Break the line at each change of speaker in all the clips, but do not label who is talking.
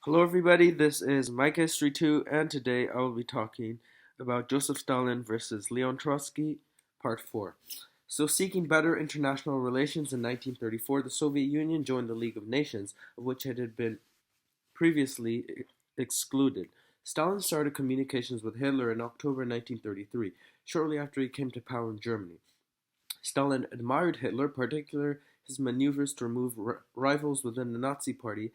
Hello, everybody. This is Mike History 2, and today I will be talking about Joseph Stalin versus Leon Trotsky, Part 4. So, seeking better international relations in 1934, the Soviet Union joined the League of Nations, of which it had been previously excluded. Stalin started communications with Hitler in October 1933, shortly after he came to power in Germany. Stalin admired Hitler, particularly his maneuvers to remove rivals within the Nazi Party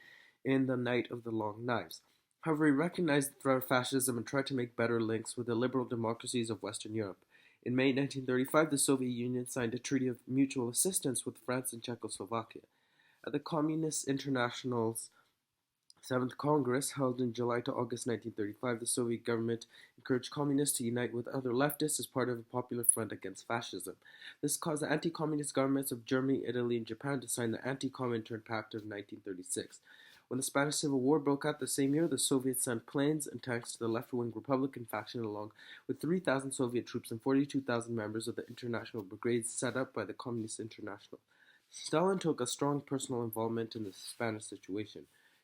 in the Night of the Long Knives. However, he recognized the threat of fascism and tried to make better links with the liberal democracies of Western Europe. In May 1935, the Soviet Union signed a treaty of mutual assistance with France and Czechoslovakia. At the Communist International's Seventh Congress, held in July to August 1935, the Soviet government encouraged communists to unite with other leftists as part of a popular front against fascism. This caused the anti-communist governments of Germany, Italy, and Japan to sign the Anti-Comintern Pact of 1936. When the Spanish Civil War broke out the same year, the Soviets sent planes and tanks to the left-wing Republican faction along with 3,000 Soviet troops and 42,000 members of the international brigades set up by the Communist International. Stalin took a strong personal involvement in the Spanish situation.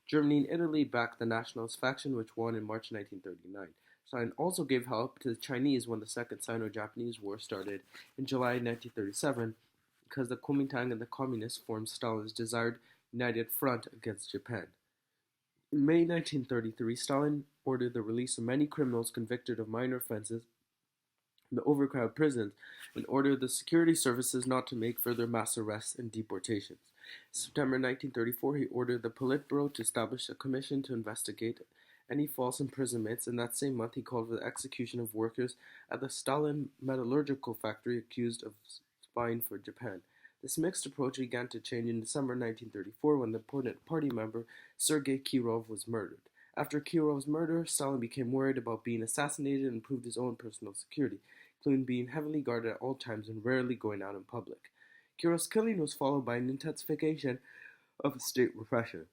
Germany and Italy backed the nationalist faction, which won in March 1939. Stalin also gave help to the Chinese when the Second Sino-Japanese War started in July 1937, because the Kuomintang and the Communists formed Stalin's desired united front against Japan. In May 1933, Stalin ordered the release of many criminals convicted of minor offenses in the overcrowded prisons and ordered the security services not to make further mass arrests and deportations. In September 1934, he ordered the Politburo to establish a commission to investigate any false imprisonments, and that same month he called for the execution of workers at the Stalin metallurgical factory accused of spying for Japan. This mixed approach began to change in December 1934 when the important party member Sergei Kirov was murdered. After Kirov's murder, Stalin became worried about being assassinated and improved his own personal security, including being heavily guarded at all times and rarely going out in public. Kirov's killing was followed by an intensification of state repression.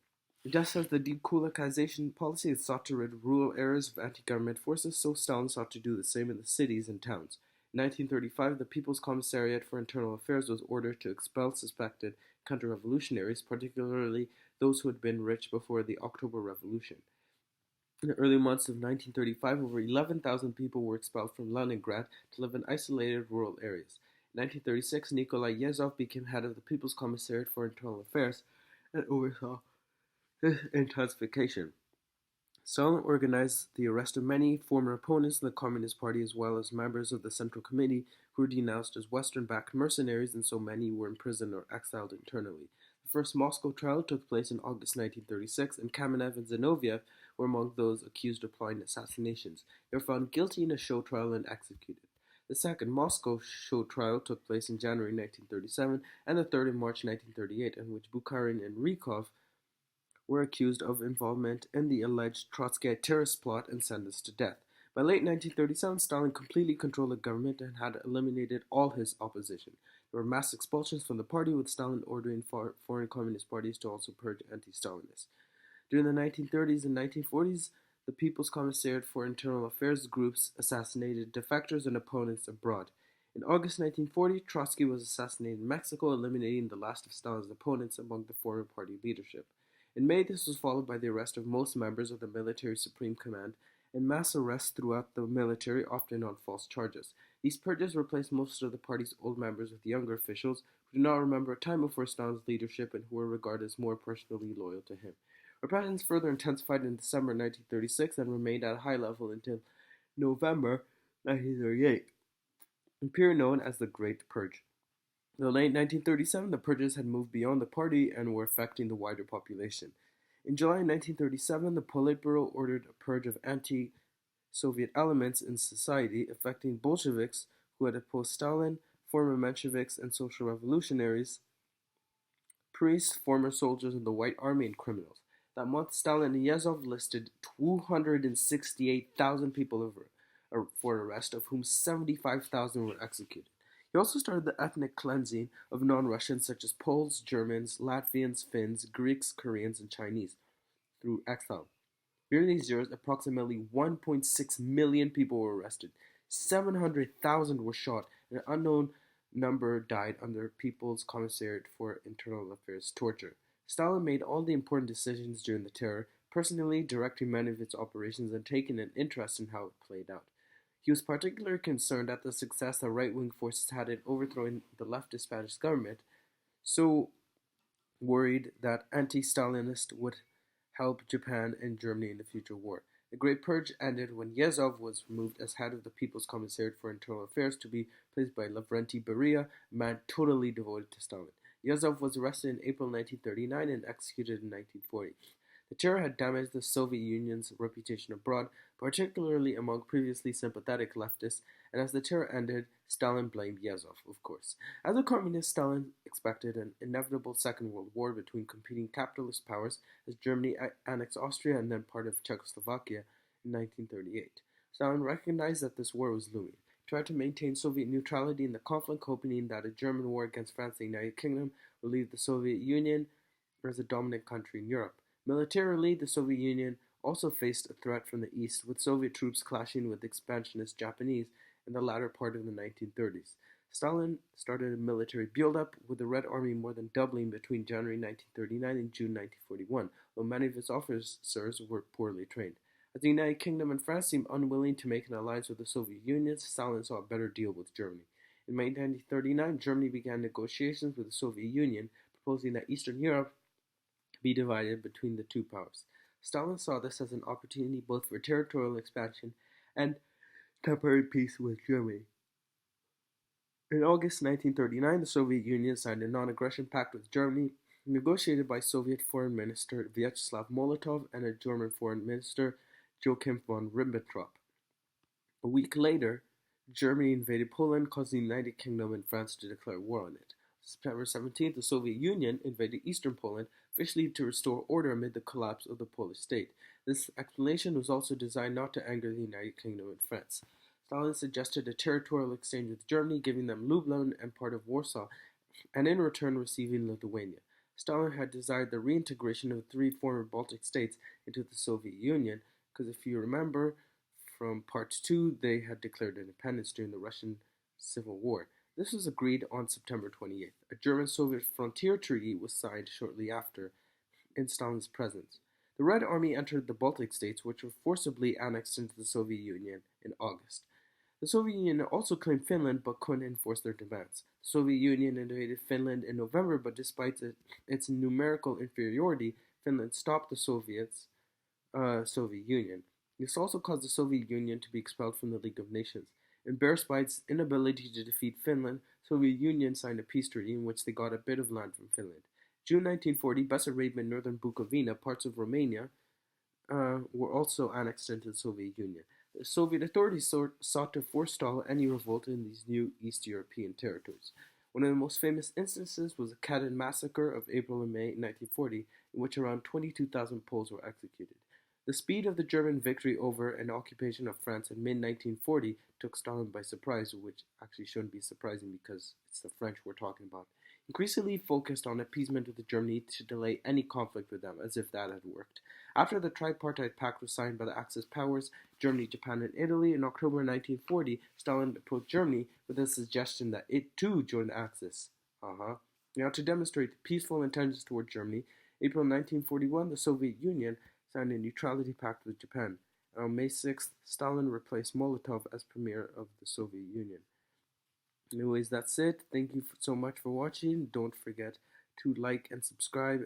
Just as the dekulakization policy had sought to rid rural areas of anti-government forces, so Stalin sought to do the same in the cities and towns. In 1935, the People's Commissariat for Internal Affairs was ordered to expel suspected counter-revolutionaries, particularly those who had been rich before the October Revolution. In the early months of 1935, over 11,000 people were expelled from Leningrad to live in isolated rural areas. In 1936, Nikolai Yezhov became head of the People's Commissariat for Internal Affairs and oversaw this intensification. Stalin organized the arrest of many former opponents in the Communist Party as well as members of the Central Committee who were denounced as Western-backed mercenaries, and so many were imprisoned or exiled internally. The first Moscow trial took place in August 1936, and Kamenev and Zinoviev were among those accused of plotting assassinations. They were found guilty in a show trial and executed. The second Moscow show trial took place in January 1937, and the third in March 1938, in which Bukharin and Rykov were accused of involvement in the alleged Trotskyite terrorist plot and sentenced to death. By late 1937, Stalin completely controlled the government and had eliminated all his opposition. There were mass expulsions from the party, with Stalin ordering foreign communist parties to also purge anti-Stalinists. During the 1930s and 1940s, the People's Commissariat for Internal Affairs groups assassinated defectors and opponents abroad. In August 1940, Trotsky was assassinated in Mexico, eliminating the last of Stalin's opponents among the former party leadership. In May, this was followed by the arrest of most members of the military supreme command and mass arrests throughout the military, often on false charges. These purges replaced most of the party's old members with younger officials who did not remember a time before Stalin's leadership and who were regarded as more personally loyal to him. Repressions further intensified in December 1936 and remained at a high level until November 1938, a period known as the Great Purge. In the late 1937, the purges had moved beyond the party and were affecting the wider population. In July 1937, the Politburo ordered a purge of anti-Soviet elements in society, affecting Bolsheviks who had opposed Stalin, former Mensheviks and social revolutionaries, priests, former soldiers in the White Army, and criminals. That month, Stalin and Yezhov listed 268,000 people for arrest, of whom 75,000 were executed. He also started the ethnic cleansing of non-Russians such as Poles, Germans, Latvians, Finns, Greeks, Koreans, and Chinese through exile. During these years, approximately 1.6 million people were arrested, 700,000 were shot, and an unknown number died under People's Commissariat for Internal Affairs torture. Stalin made all the important decisions during the terror, personally directing many of its operations and taking an interest in how it played out. He was particularly concerned at the success that right-wing forces had in overthrowing the leftist Spanish government, so worried that anti-Stalinists would help Japan and Germany in the future war. The Great Purge ended when Yezhov was removed as head of the People's Commissariat for Internal Affairs to be replaced by Lavrenti Beria, a man totally devoted to Stalin. Yezhov was arrested in April 1939 and executed in 1940. The terror had damaged the Soviet Union's reputation abroad, particularly among previously sympathetic leftists, and as the terror ended, Stalin blamed Yezhov, of course. As a communist, Stalin expected an inevitable Second World War between competing capitalist powers as Germany annexed Austria and then part of Czechoslovakia in 1938. Stalin recognized that this war was looming. He tried to maintain Soviet neutrality in the conflict, hoping that a German war against France and the United Kingdom would leave the Soviet Union as a dominant country in Europe. Militarily, the Soviet Union also faced a threat from the east, with Soviet troops clashing with expansionist Japanese in the latter part of the 1930s. Stalin started a military build-up, with the Red Army more than doubling between January 1939 and June 1941, though many of its officers were poorly trained. As the United Kingdom and France seemed unwilling to make an alliance with the Soviet Union, Stalin saw a better deal with Germany. In May 1939, Germany began negotiations with the Soviet Union, proposing that Eastern Europe be divided between the two powers. Stalin saw this as an opportunity both for territorial expansion and temporary peace with Germany. In August 1939, the Soviet Union signed a non-aggression pact with Germany, negotiated by Soviet Foreign Minister Vyacheslav Molotov and a German Foreign Minister Joachim von Ribbentrop. A week later, Germany invaded Poland, causing the United Kingdom and France to declare war on it. September 17th, the Soviet Union invaded eastern Poland, officially to restore order amid the collapse of the Polish state. This explanation was also designed not to anger the United Kingdom and France. Stalin suggested a territorial exchange with Germany, giving them Lublin and part of Warsaw, and in return receiving Lithuania. Stalin had desired the reintegration of the three former Baltic states into the Soviet Union, because if you remember from Part 2, they had declared independence during the Russian Civil War. This was agreed on September 28th. A German-Soviet frontier treaty was signed shortly after, in Stalin's presence. The Red Army entered the Baltic states, which were forcibly annexed into the Soviet Union in August. The Soviet Union also claimed Finland, but couldn't enforce their demands. The Soviet Union invaded Finland in November, but despite its numerical inferiority, Finland stopped the Soviet Union. This also caused the Soviet Union to be expelled from the League of Nations. Embarrassed by its inability to defeat Finland, the Soviet Union signed a peace treaty in which they got a bit of land from Finland. June 1940, Bessarabia and northern Bukovina, parts of Romania, were also annexed into the Soviet Union. The Soviet authorities sought to forestall any revolt in these new East European territories. One of the most famous instances was the Katyn massacre of April and May 1940, in which around 22,000 Poles were executed. The speed of the German victory over an occupation of France in mid-1940 took Stalin by surprise, which actually shouldn't be surprising because it's the French we're talking about. Increasingly focused on appeasement with Germany to delay any conflict with them, as if that had worked. After the tripartite pact was signed by the Axis powers, Germany, Japan, and Italy, in October 1940, Stalin approached Germany with a suggestion that it too join the Axis. Now, to demonstrate peaceful intentions toward Germany, April 1941, the Soviet Union signed a neutrality pact with Japan. And on May 6th, Stalin replaced Molotov as premier of the Soviet Union. Anyways, that's it. Thank you so much for watching. Don't forget to like and subscribe.